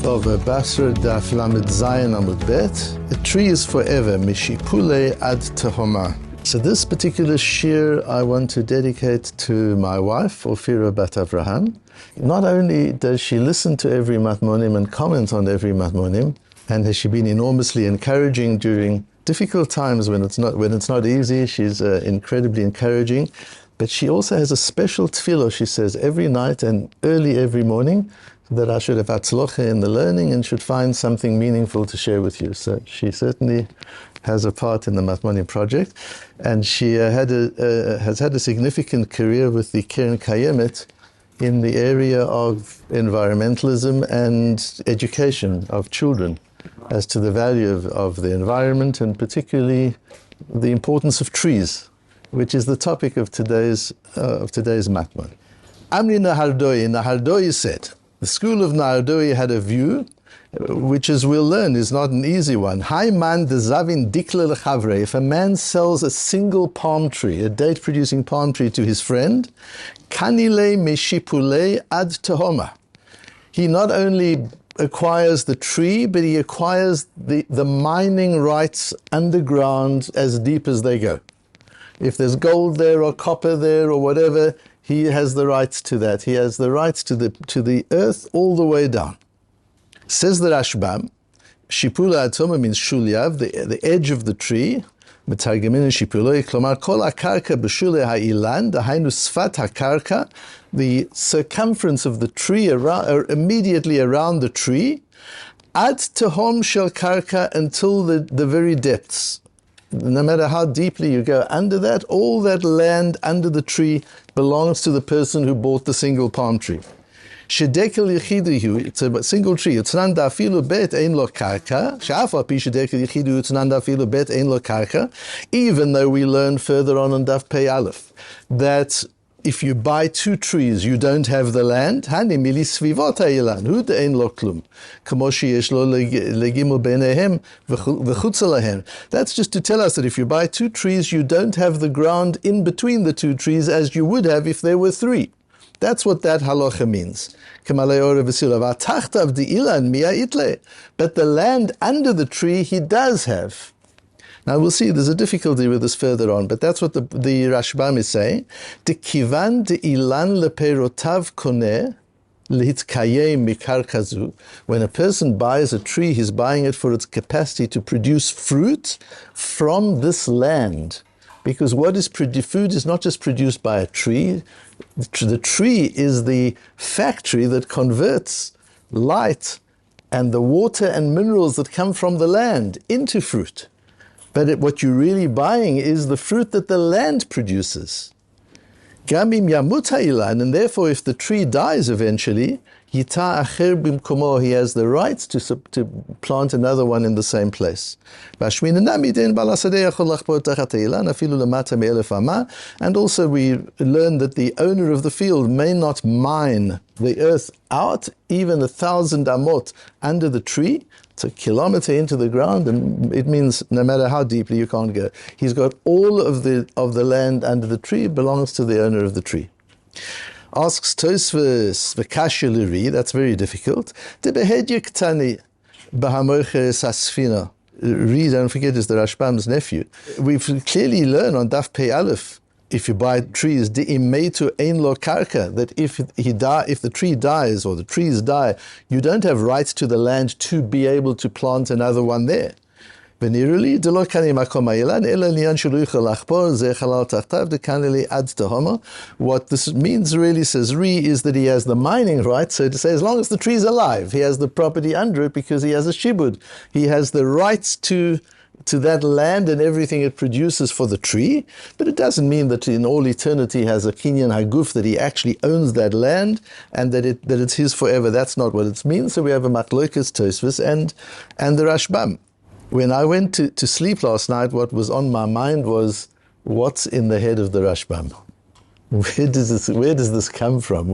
Bava Batra, Daf Lamed Zayin Amud Bet. A tree is forever, Mשיפוליה ad תהומה. So this particular shir I want to dedicate to my wife, Ofira Bat Avraham. Not only does she listen to every Matmonim and comment on every Matmonim, and has she been enormously encouraging during difficult times when it's not easy, she's incredibly encouraging. But she also has a special tefillah, she says, every night and early every morning, that I should have hatzlocha in the learning and should find something meaningful to share with you. So she certainly has a part in the Matmonim project, and she has had a significant career with the Keren Kayemet in the area of environmentalism and education of children as to the value of the environment, and particularly the importance of trees, which is the topic of today's Matmon. Amri Nahardoi said, the school of Nahardoi had a view, which, as we'll learn, is not an easy one. Hai man dezavin dikle lechavre. If a man sells a single palm tree, a date-producing palm tree, to his friend, kanile mשיפוליה ad תהומה. He not only acquires the tree, but he acquires the mining rights underground as deep as they go. If there's gold there or copper there or whatever, he has the rights to that. He has the rights to the earth all the way down. Says the Rashbam, Mשיפוליה ad תהומה means shulyav, the edge of the tree. מתרגמים משיפוליה, כלומר כל הקרקע בשולי האילן, דהיינו שפת הקרקע, the circumference of the tree immediately around the tree, ad tehom shel karka, until the very depths. No matter how deeply you go under that, all that land under the tree belongs to the person who bought the single palm tree. Shedekel yichidu, it's a single tree. Utznan dafilu bet ein lo karka. She'af al pi shedekel yichidu utznan dafilu bet ein lo karka. Even though we learn further on Daf Pei Aleph that if you buy two trees, you don't have the land. Hani mili svivot ha'ilan hu de'ein lo klum. Kamo sheyesh lo legimel beinehem v'chutza lahem. That's just to tell us that if you buy two trees, you don't have the ground in between the two trees as you would have if there were three. That's what that halacha means. But the land under the tree he does have. Now we'll see, there's a difficulty with this further on, but that's what the Rashbam is saying. When a person buys a tree, he's buying it for its capacity to produce fruit from this land. Because food is not just produced by a tree. The tree is the factory that converts light and the water and minerals that come from the land into fruit. But what you're really buying is the fruit that the land produces. Gamim yamut ha'ilan, and therefore if the tree dies eventually, yita acher bimkomo, he has the rights to plant another one in the same place. And also we learn that the owner of the field may not mine the earth out even 1,000 amot under the tree. It's a kilometer into the ground, and it means no matter how deeply you can't go. He's got all of the land under the tree belongs to the owner of the tree. Asks Tosfos v'kashya l'ri, that's very difficult. Debehedya ktani b'hamocheres hasfina. Ri, don't forget, is the Rashbam's nephew. We've clearly learned on Daf Pei Aleph, if you buy trees, de'imetu ein lo karka, that if the tree dies or the trees die, you don't have rights to the land to be able to plant another one there. What this means really, says Ri, is that he has the mining rights, so to say, as long as the tree's alive, he has the property under it because he has a shibud. He has the rights to that land and everything it produces for the tree, but it doesn't mean that in all eternity he has a kinyan haguf, that he actually owns that land and that it's his forever. That's not what it means. So we have a Machlokas Tosfos and the Rashbam. When I went to sleep last night, what was on my mind was, what's in the head of the Rashbam? Where does this come from?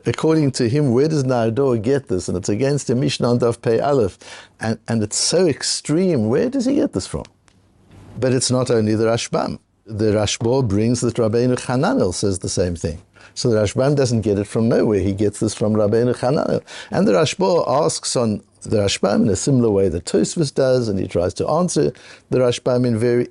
According to him, where does Nahardoi get this? And it's against the Mishnah on Daf Pei Aleph. And it's so extreme. Where does he get this from? But it's not only the Rashbam. The Rashbo brings that Rabbeinu Hananel says the same thing. So the Rashbam doesn't get it from nowhere. He gets this from Rabbeinu Hananel. And the Rashba asks on the Rashbam in a similar way that Tosfos does, and he tries to answer the Rashbam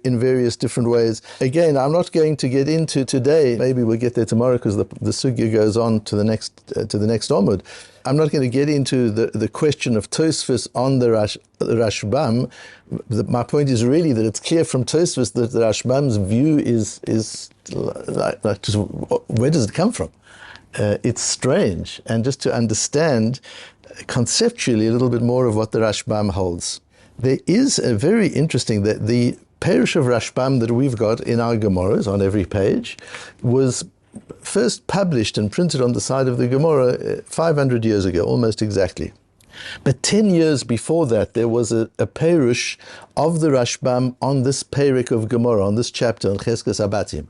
in various different ways. Again, I'm not going to get into today. Maybe we'll get there tomorrow because the sugya goes on to the next Omud. I'm not going to get into the question of Tosfos on the Rashbam. My point is really that it's clear from Tosfos that the Rashbam's view is like just, where does it come from? It's strange, and just to understand conceptually a little bit more of what the Rashbam holds. There is a very interesting, that the parish of Rashbam that we've got in our Gemaras on every page was first published and printed on the side of the Gemara 500 years ago, almost exactly. But 10 years before that, there was a parish of the Rashbam on this parak of Gemara, on this chapter, on Cheskes Abatim.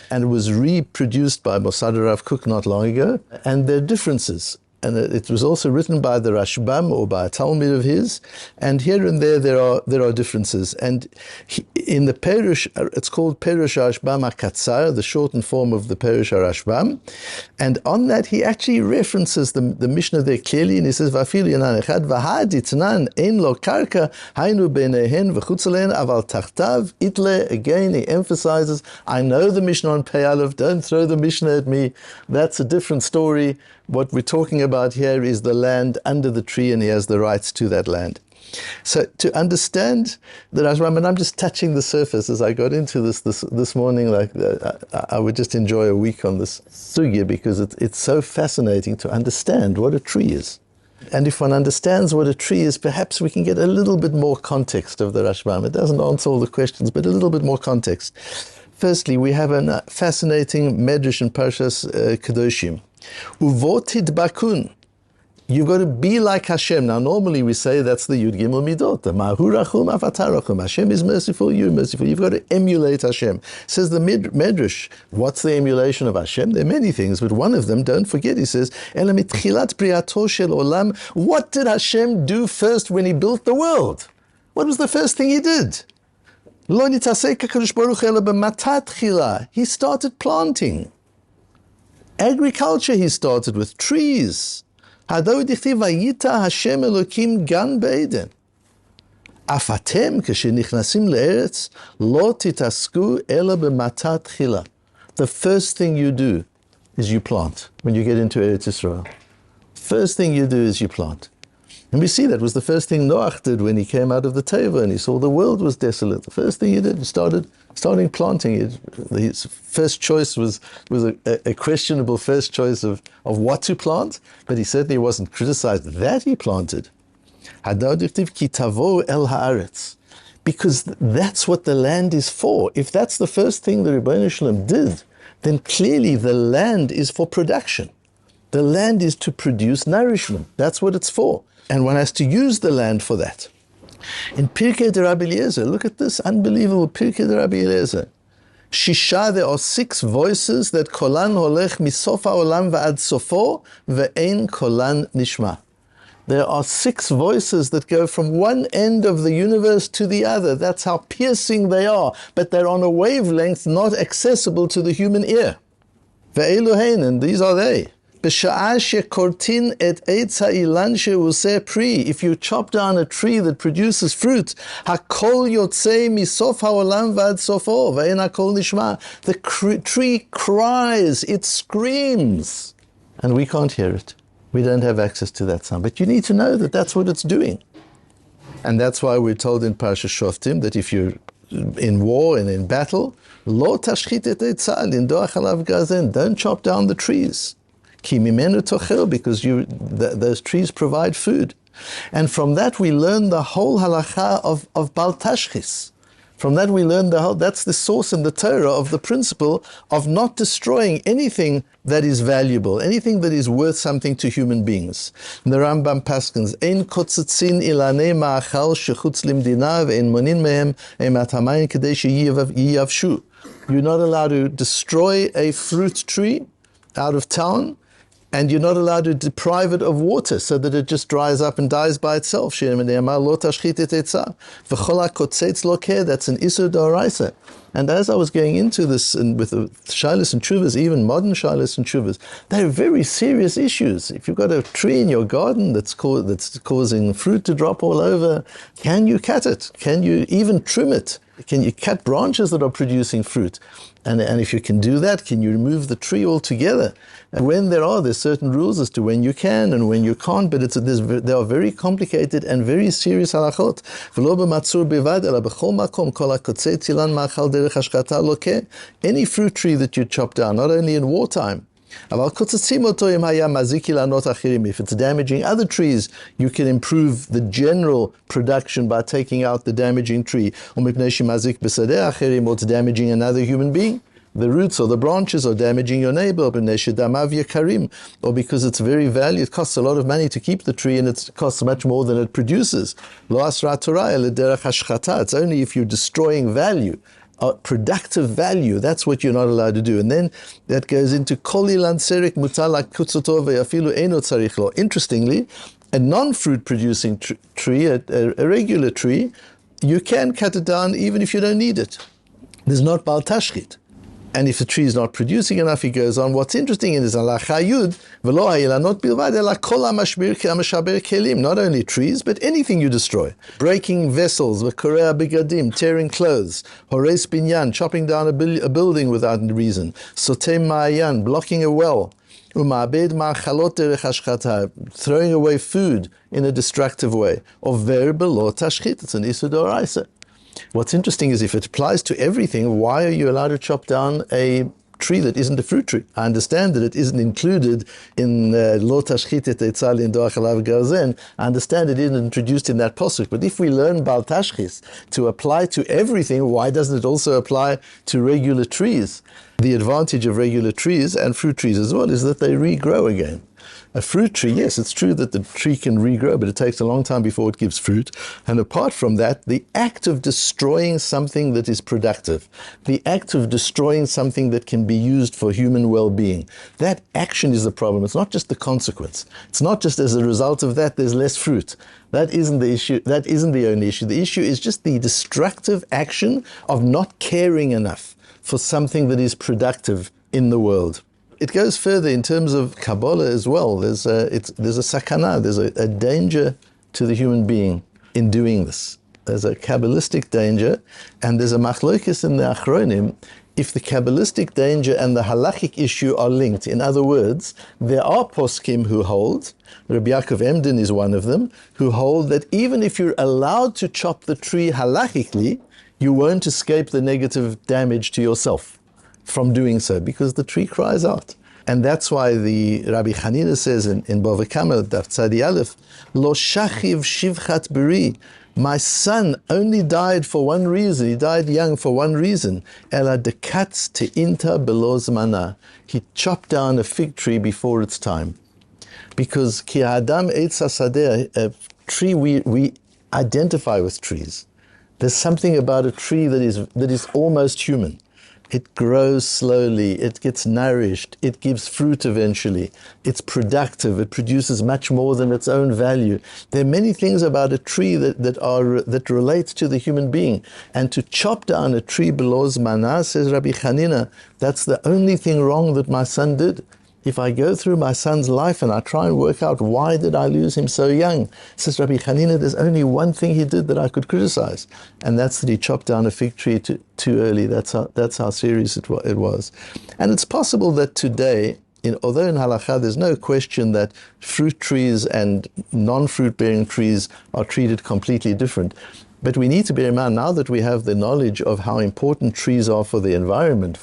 And it was reproduced by Mosad Rav Kook not long ago, and there are differences. And it was also written by the Rashbam or by a Talmud of his, and here and there are differences. And in the Perush, it's called Perush Rashbam HaKatzar, the shortened form of the Perush Rashbam, and on that he actually references the Mishnah there clearly, and he says, "Va'afilu yanan echad v'had itnan ein lo karka hainu beinehen v'chutz alein aval tachtav itle." Again, he emphasizes, I know the Mishnah on Pei Aleph, don't throw the Mishnah at me. That's a different story. What we're talking about here is the land under the tree, and he has the rights to that land. So to understand the Rashbam, and I'm just touching the surface as I got into this morning, like I would just enjoy a week on this sugya because it's so fascinating to understand what a tree is. And if one understands what a tree is, perhaps we can get a little bit more context of the Rashbam. It doesn't answer all the questions, but a little bit more context. Firstly, we have a fascinating medrash in Parshas Kedoshim. Uvotid bakun. You've got to be like Hashem. Now, normally we say that's the Yud Gimel Midot. Mahurachum avatarachum. Hashem is merciful, you're merciful. You've got to emulate Hashem. Says the Medrash. What's the emulation of Hashem? There are many things, but one of them, don't forget, he says, Ela mitchilat briato shel olam. What did Hashem do first when he built the world? What was the first thing he did? Lo nitasek HaKadosh Baruch Hu ela b'matat chila. He started planting. Agriculture he started with, trees. Hado dichtiv vayita Hashem Elokim gan be'eden. Afatem keshenichnasim le'eretz lo titasku ela b'matat chila. The first thing you do is you plant when you get into Eretz Yisrael. First thing you do is you plant. And we see that was the first thing Noach did when he came out of the Teva and he saw the world was desolate. The first thing he did was starting planting. His first choice was a questionable first choice of what to plant, but he certainly wasn't criticized that he planted. Because that's what the land is for. If that's the first thing the Rebbeinu Shalom did, then clearly the land is for production. The land is to produce nourishment. That's what it's for. And one has to use the land for that. In Pirkei de Rabbi Eliezer, look at this unbelievable Pirkei de Rabbi Eliezer. Shisha, there are 6 voices that kolan holech misof ha'olam va'ad sofo ve'ein kolan nishma. There are 6 voices that go from one end of the universe to the other. That's how piercing they are. But they're on a wavelength not accessible to the human ear. Ve'eluhein, and these are they. If you chop down a tree that produces fruit, the tree cries, it screams, and we can't hear it. We don't have access to that sound. But you need to know that that's what it's doing. And that's why we're told in Parashat Shoftim that if you're in war and in battle, lo tashchit et eitzah lindoach alav gazen, don't chop down the trees. Ki mimenu tochel, because those trees provide food. And from that we learn the whole halacha of Bal Tashchis. From that we learn that's the source in the Torah of the principle of not destroying anything that is valuable, anything that is worth something to human beings. And the Rambam paskins, Ein kotzetzin ilanei ma'achal shechutz limdina ve'en monin mehem emat hamayim kedei sheyavshu. You're not allowed to destroy a fruit tree out of town, and you're not allowed to deprive it of water so that it just dries up and dies by itself. That's an Isur D'Oraisa. And as I was going into this, and with the shilas and tshuvas, even modern shilas and tshuvas, they're very serious issues. If you've got a tree in your garden that's causing fruit to drop all over, can you cut it? Can you even trim it? Can you cut branches that are producing fruit? And if you can do that, can you remove the tree altogether? And when there's certain rules as to when you can and when you can't, but they are very complicated and very serious halachot. Any fruit tree that you chop down, not only in wartime, if it's damaging other trees, you can improve the general production by taking out the damaging tree. Or it's damaging another human being. The roots or the branches are damaging your neighbor, or because it's very valuable. It costs a lot of money to keep the tree, and it costs much more than it produces. It's only if you're destroying value, productive value, that's what you're not allowed to do. And then that goes into interestingly, a non-fruit producing tree, a regular tree, you can cut it down even if you don't need it. There's not bal tashchit. And if the tree is not producing enough, he goes on. What's interesting is not only trees, but anything you destroy. Breaking vessels, tearing clothes, hores binyan, chopping down a building without reason, sotem ma'ayan, blocking a well, throwing away food in a destructive way, or verbal tashchit, it's an isur d'oraisa. What's interesting is if it applies to everything, why are you allowed to chop down a tree that isn't a fruit tree? I understand that it isn't included in lo tashchit et eitzah lindoach alav garzen. I understand it isn't introduced in that pasuk. But if we learn bal tashchis to apply to everything, why doesn't it also apply to regular trees? The advantage of regular trees and fruit trees as well is that they regrow again. A fruit tree, yes, it's true that the tree can regrow, but it takes a long time before it gives fruit. And apart from that, the act of destroying something that is productive, the act of destroying something that can be used for human well-being, that action is the problem. It's not just the consequence. It's not just as a result of that there's less fruit. That isn't the issue. That isn't the only issue. The issue is just the destructive action of not caring enough for something that is productive in the world. It goes further in terms of kabbala as well. There's a sakana, there's a danger to the human being in doing this. There's a kabbalistic danger, and there's a machlokes in the achronim if the kabbalistic danger and the halachic issue are linked. In other words, there are poskim who hold, Rabbi Yaakov Emden is one of them, who hold that even if you're allowed to chop the tree halachically, you won't escape the negative damage to yourself from doing so, because the tree cries out. And that's why the Rabbi Hanina says in Bava Kama, Daf Tzadi Aleph, Lo shachiv shivchat beri, my son only died for one reason, he died young for one reason, Ela dekatz te'inta belo zmana, he chopped down a fig tree before its time. Because ki adam eitz hasadeh, a tree, we identify with trees. There's something about a tree that is almost human. It grows slowly, it gets nourished, it gives fruit eventually, it's productive, it produces much more than its own value. There are many things about a tree that relate to the human being. And to chop down a tree below zmana, says Rabbi Hanina, that's the only thing wrong that my son did. If I go through my son's life and I try and work out why did I lose him so young, says Rabbi Hanina, there's only one thing he did that I could criticize, and that's that he chopped down a fig tree too early. That's how serious it was. And it's possible that today, although in halacha there's no question that fruit trees and non-fruit bearing trees are treated completely different, but we need to bear in mind now that we have the knowledge of how important trees are for the environment,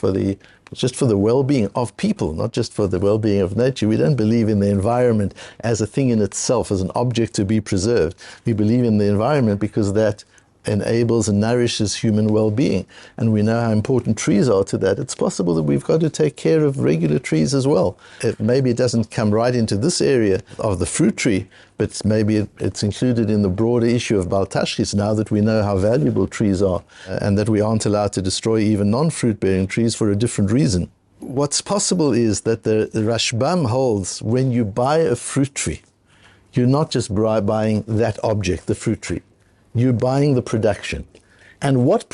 just for the well-being of people, not just for the well-being of nature. We don't believe in the environment as a thing in itself, as an object to be preserved. We believe in the environment because that enables and nourishes human well-being. And we know how important trees are to that. It's possible that we've got to take care of regular trees as well. Maybe it doesn't come right into this area of the fruit tree, but maybe it's included in the broader issue of bal tashchis now that we know how valuable trees are and that we aren't allowed to destroy even non-fruit bearing trees for a different reason. What's possible is that the Rashbam holds when you buy a fruit tree, you're not just buying that object, the fruit tree. You're buying the production. And what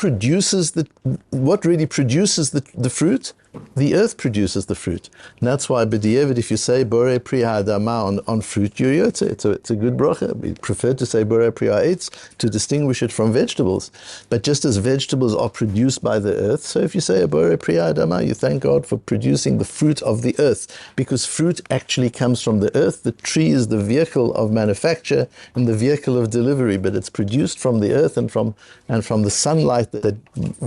really produces the fruit? The earth produces the fruit. And that's why, b'di'evid, if you say Borei Pri Ha'adama on fruit, it's a good bracha. We prefer to say Borei Pri Ha'etz to distinguish it from vegetables. But just as vegetables are produced by the earth, so if you say Borei Pri Ha'adama, you thank God for producing the fruit of the earth, because fruit actually comes from the earth. The tree is the vehicle of manufacture and the vehicle of delivery, but it's produced from the earth and from the sunlight that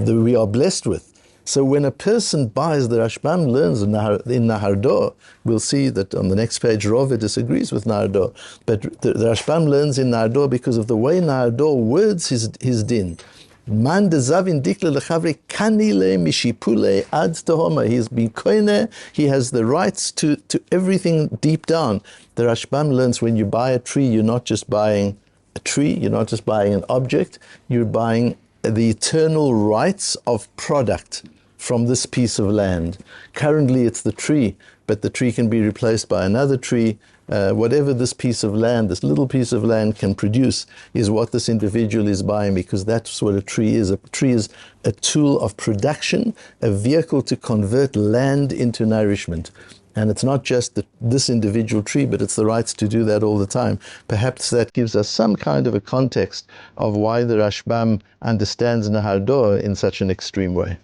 we are blessed with. So when a person buys, the Rashbam learns in Nahardor, we'll see that on the next page Rove disagrees with Nahardor, but the Rashbam learns in Nahardor because of the way Nahardor words his din. Man dezavin dikle lechavri kanile mishipule ad Tehoma. He's been koine, he has the rights to everything deep down. The Rashbam learns when you buy a tree, you're not just buying a tree, you're not just buying an object, you're buying the eternal rights of product from this piece of land. Currently it's the tree, but the tree can be replaced by another tree. Whatever this piece of land, this little piece of land can produce is what this individual is buying, because that's what a tree is. A tree is a tool of production, a vehicle to convert land into nourishment. And it's not just this individual tree, but it's the rights to do that all the time. Perhaps that gives us some kind of a context of why the Rashbam understands Nahardor in such an extreme way.